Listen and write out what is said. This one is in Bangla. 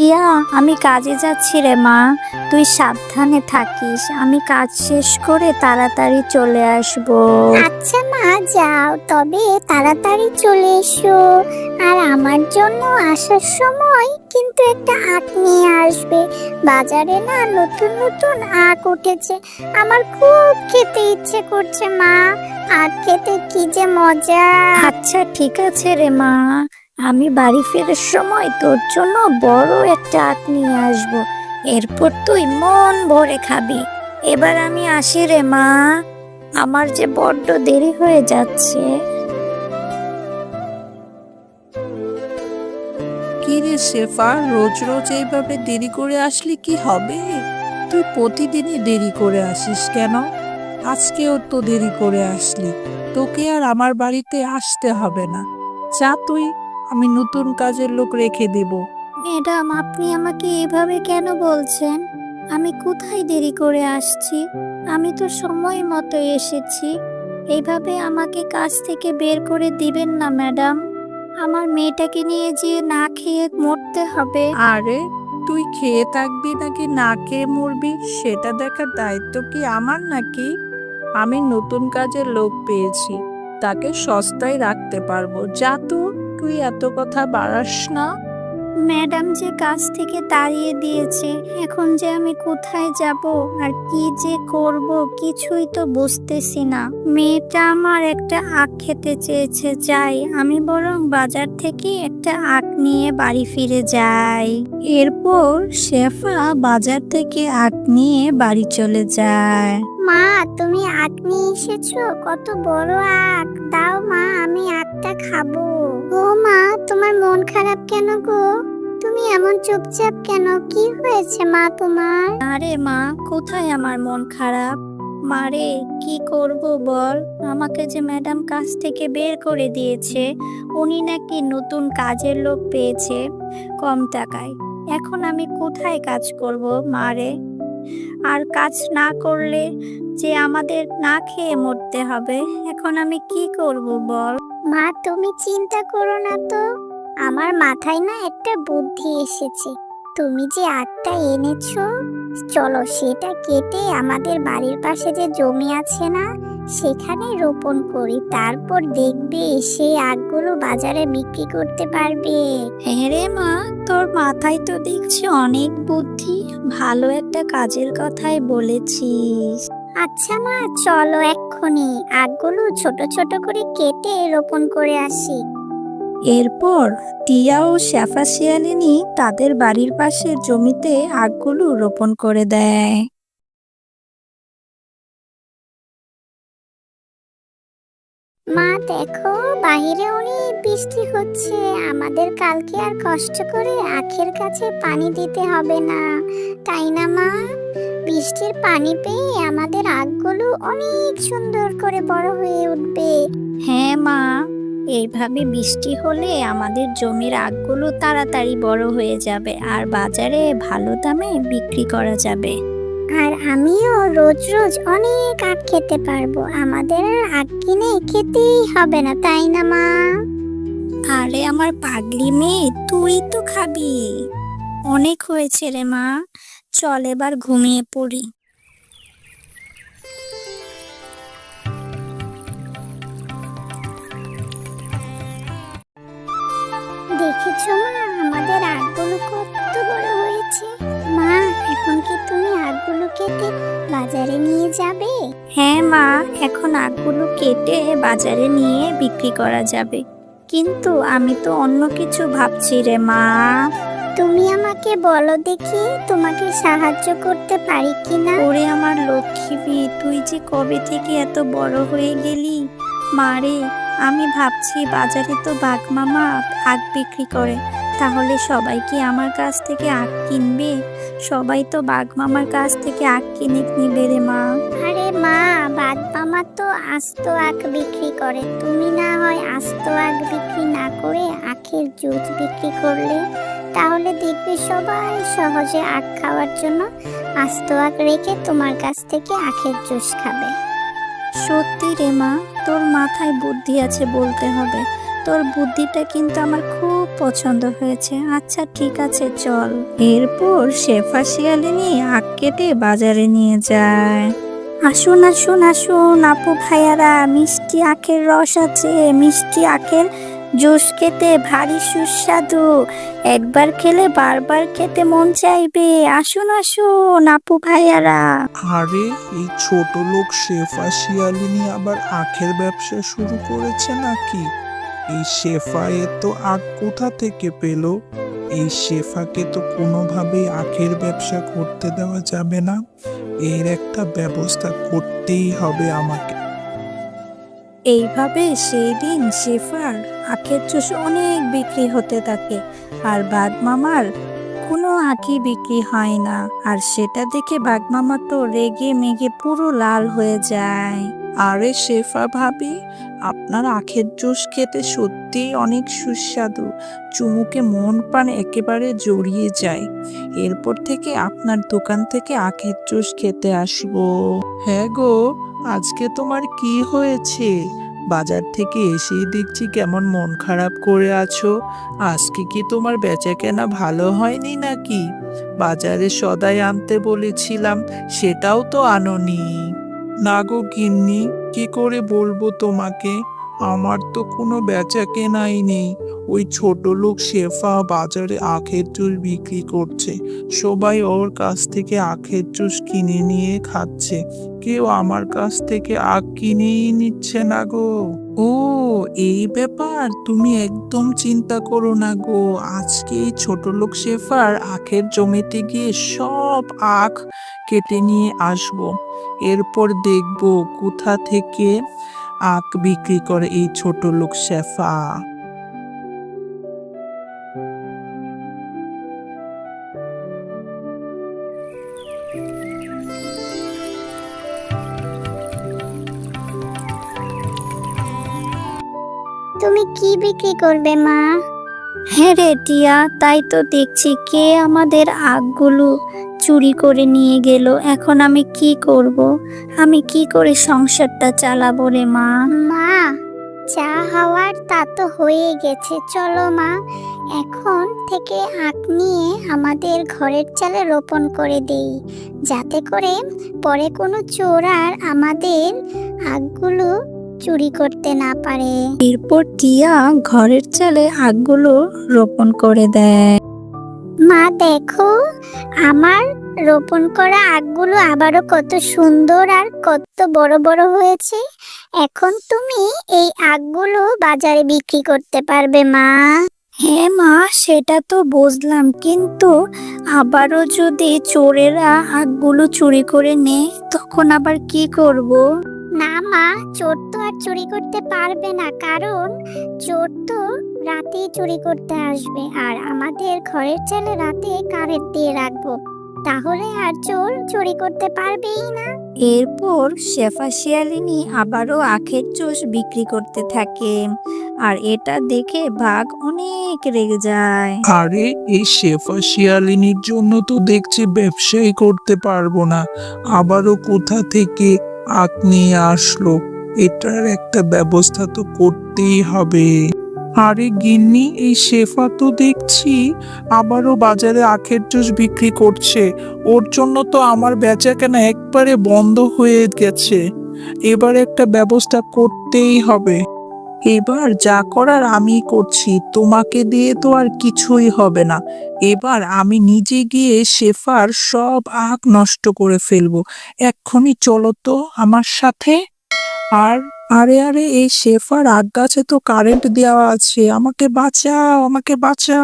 ইয়া, আমি কাজে যাচ্ছি রে মা। তুই সাবধানে থাকিস। আমি কাজ শেষ করে তাড়াতাড়ি চলে আসবো। আচ্ছা মা, যাও, তবে তাড়াতাড়ি চলে এসো। আর আমার জন্য আসার সময় কিন্তু একটা আখ নিয়ে আসবে। বাজারে না নতুন নতুন আখ উঠেছে, আমার খুব খেতে ইচ্ছে করছে মা। আখ খেতে কি যে মজা! আচ্ছা ঠিক আছে রে মা, আমি বাড়ি ফেরার সময় তোর জন্য বড় একটা আখ নিয়ে আসবো। এরপর তুই মন ভরে খাবি। এবার আমি আসি রে মা, আমার যে বড্ড দেরি হয়ে যাচ্ছে। কি রে শেফা, রোজ রোজ এইভাবে দেরি করে আসলি কি হবে? তুই প্রতিদিনই দেরি করে আসিস কেন? আজকেও তো দেরি করে আসলি। তোকে আর আমার বাড়িতে আসতে হবে না। যা তুই, আমি নতুন কাজের লোক রেখে দেব। ম্যাডাম, আপনি আমাকে এভাবে কেন বলছেন? আমি কোথায় দেরি করে আসছি? আমি তো সময় মতো এসেছি। এইভাবে আমাকে কাজ থেকে বের করে দিবেন না ম্যাডাম। আমার মেয়েটাকে নিয়ে যে না খেয়ে মরতে হবে। আরে, তুই খেয়ে থাকবি নাকি না খেয়ে মরবি সেটা দেখার দায়িত্ব কি আমার নাকি? আমি নতুন কাজের লোক পেয়েছি, তাকে সস্তায় রাখতে পারবো। যা তো, তুই এত কথা বাড়াস না। ম্যাডাম যে কাজ থেকে তাড়িয়ে দিয়েছে, এখন যে আমি কোথায় যাব আর কি যে করব কিছুই তো বুঝতেছি না। মেয়েটা আমার একটা আখ খেতে চেয়েছে, যাই আমি বরং বাজার থেকে একটা আখ নিয়ে বাড়ি ফিরে যাই। এরপর শেফা বাজার থেকে আখ নিয়ে বাড়ি চলে যায়। মা, তুমি আখ নিয়ে এসেছো? কত বড় আখ! দাও মা, আমি আখটা খাবো। ও মা, তোমার মন খারাপ কেন গো? তুমি এমন চুপচাপ কেন? কি হয়েছে মা তোমার? আরে মা, কোথায় আমার মন খারাপ? মারে, কি করব বল? আমাকে যে ম্যাডাম কাজ থেকে বের করে দিয়েছে। উনি নাকি নতুন কাজের লোক পেয়েছে কম টাকায়। এখন আমি কোথায় কাজ করব মারে? আর কাজ না করলে যে আমাদের না খেয়ে মরতে হবে। এখন আমি কি করব বল? মা, তুমি চিন্তা করো না তো। আমার মাথায় না একটা বুদ্ধি এসেছে। তুমি যে আখটা এনেছো, চলো সেটা কেটে আমাদের বাড়ির পাশে যে জমি আছে না, সেখানে রোপণ করি। তারপর দেখবে সেই আখগুলো বাজারে বিক্রি করতে পারবে। হ্যাঁ রে মা, তোর মাথায় তো দেখছি অনেক বুদ্ধি। ভালো একটা কাজের কথাই বলেছিস। আচ্ছা মা, চলো এক্ষুনি আখগুলো ছোট ছোট করে কেটে রোপণ করে আসি। এরপর টিয়া ও শেফা শিয়ালিনী তাদের বাড়ির পাশের জমিতে আখগুলো রোপণ করে দেয়। মা দেখো, বাহিরে অনেক বৃষ্টি হচ্ছে। আমাদের কালকে আর কষ্ট করে আখের কাছে পানি দিতে হবে না, তাই না মা? বৃষ্টির পানি পেয়ে আমাদের আখগুলো অনেক সুন্দর করে বড় হয়ে উঠবে। হ্যাঁ মা, এইভাবে বৃষ্টি হলে আমাদের জমির আখগুলো তাড়াতাড়ি বড় হয়ে যাবে আর বাজারে ভালো দামে বিক্রি করা যাবে। আর আমিও রোজ রোজ অনেক আখ খেতে পারবো। আমাদের আর আখ কিনে খেতেই হবে না, তাই না মা? আরে আমার পাগলি মেয়ে, তুই তো খাবি। অনেক হয়েছে রে মা, চল এবার ঘুমিয়ে পড়ি। দেখেছো মা, আমাদের আখগুলো কত বড় হয়েছে। মা, এখন কি তুমি আখগুলো কেটে বাজারে নিয়ে যাবে? হ্যাঁ মা, এখন আখগুলো কেটে বাজারে নিয়ে বিক্রি করা যাবে। কিন্তু আমি তো অন্য কিছু ভাবছি রে মা। তুমি আমাকে বলো দেখি, তোমাকে সাহায্য করতে পারি কিনা। ওরে আমার লক্ষ্মী মেয়ে, তুই যে কবে থেকে এত বড় হয়ে গেলি। মারে, আমি ভাবছি বাজারে তো বাঘ মামা আখ বিক্রি করে, তাহলে সবাই কি আমার কাছ থেকে আখ কিনবে? সবাই তো বাঘ মামার কাছ থেকে আখ কিনে নিবে রে মা। আরে মা, বাদ মামা তো আস্ত আখ বিক্রি করে। তুমি না হয় আস্ত আখ বিক্রি না করে আখের জুস বিক্রি করলে, তাহলে দেখবে সবাই সহজে আখ খাওয়ার জন্য আস্ত আখ রেখে তোমার কাছ থেকে আখের জুস খাবে। সত্যি রে মা, তোর মাথায় বুদ্ধি আছে বলতে হবে। তোর বুদ্ধিটা কিন্তু আমার খুব পছন্দ হয়েছে। আচ্ছা ঠিক আছে চল। এরপর শেফা শিয়ালিনী আখ কেটে বাজারে নিয়ে যায়। আসুন আসুন আসুন আপু ভাইয়ারা, মিষ্টি আখের রস আছে, মিষ্টি আখের জুস খেতে ভারী সুস্বাদু। একবার খেলে বারবার খেতে মন চাইবে। আসুন আসুন আপু ভাইয়ারা। আরে এই ছোট লোক শেফা শিয়ালিনী আবার আখের ব্যবসা শুরু করেছে নাকি? এই শেফা এত আখ কোথা থেকে পেল? এই শেফাকে তো কোনোভাবেই আখের ব্যবসা করতে দেওয়া যাবে না। এর একটা ব্যবস্থা করতেই হবে আমাকে। এইভাবে সেই দিন শেফার আখের জুস অনেক বিক্রি হতে থাকে, আর বাঘ মামার কোনো আখই বিক্রি হয় না। আর সেটা দেখে বাঘ মামা তো রেগে মেগে পুরো লাল হয়ে যায়। আরে শেফা ভাবি, আপনার আখের জুস খেতে সত্যিই অনেক সুস্বাদু। চুমুকে মন প্রাণ একেবারে জড়িয়ে যায়। এরপর থেকে আপনার দোকান থেকে আখের জুস খেতে আসবো। হ্যাঁ গো, আজকে তোমার কি হয়েছে? বাজার থেকে এসেই দেখছি কেমন মন খারাপ করে আছো। আজকে কি তোমার বেচাকেনা ভালো হয়নি নাকি? বাজারে সদাই আনতে বলেছিলাম, সেটাও তো আনোনি। না গো গিন্নি, কি করে বলবো তোমাকে? আমার তো কোনো বেচা কেনাই নেই। ওই ছোট লোক শেফা বাজারে আখের জুস বিক্রি করছে। সবাই ওর কাছ থেকে আখের জুস কিনে নিয়ে খাচ্ছে। কেউ আমার কাছ থেকে আখ কিনেই নিচ্ছে না গো। ও, এই ব্যাপার। তুমি একদম চিন্তা করো না গো। আজকে এই ছোট লোক শেফার আখের জমিতে গিয়ে সব আখ কেটে নিয়ে আসবো। এরপর দেখবো কোথা থেকে আখ বিক্রি করে এই ছোট লোক শেফা। তুমি কি বিক্রি করবে মা? হ্যাঁ রে টিয়া, তাই তো দেখছি কে আমাদের আখগুলো চুরি করে নিয়ে গেল। এখন আমি কি করব? আমি কি করে সংসারটা চালাবো রে মা? মা, যা হওয়ার তা তো হয়ে গেছে। চলো মা, এখন থেকে আখ নিয়ে আমাদের ঘরের চালে রোপণ করে দেই, যাতে করে পরে কোনো চোর আর আমাদের আখগুলো চুরি করতে না পারে। এরপর টিয়া ঘরের চালে আখগুলো রোপণ করে দেয়। মা দেখো, আমার রোপণ করা আখগুলো আবারও কত সুন্দর আর কত বড় বড় হয়েছে। এখন তুমি এই আখগুলো বাজারে বিক্রি করতে পারবে মা। হ্যাঁ মা, সেটা তো বুঝলাম, কিন্তু আবারও যদি চোরেরা আখগুলো চুরি করে নেয় তখন আবার কি করব? না মা, চোর তো আর চুরি করতে পারবে না, কারণ চোর তো রাতেই চুরি করতে আসবে, আর আমাদের ঘরের চালে রাতে কারেন্ট দিয়ে রাখবো, তাহলে আর চোর চুরি করতে পারবেই না। এরপর শেফা শিয়ালিনী আবারও আখের জুস বিক্রি করতে থাকে, আর এটা দেখে বাঘ অনেক রেগে যায়। আরে এই শেফা শিয়ালিনীর জন্য তো দেখছি ব্যবসাই করতে পারবো না। আবারও কোথা থেকে আখ নিয়ে আসলো? এটার একটা ব্যবস্থা তো করতেই হবে। আরে গিন্নি, এই শেফা তো দেখছি আবারও বাজারে আখের জুস বিক্রি করছে। ওর জন্য তো আমার বেচাকেনা একবারে বন্ধ হয়ে গেছে। এবার একটা ব্যবস্থা করতেই হবে। এবার যা করার আমি করছি, তোমাকে দিয়ে তো আর কিছুই হবে না। এবার আমি নিজে গিয়ে শেফার সব আখ নষ্ট করে ফেলবো। এক্ষুনি চলো তো আমার সাথে। আর আরে আরে, এই শেফার আখ গাছে তো কারেন্ট দেওয়া আছে। আমাকে বাঁচাও, আমাকে বাঁচাও।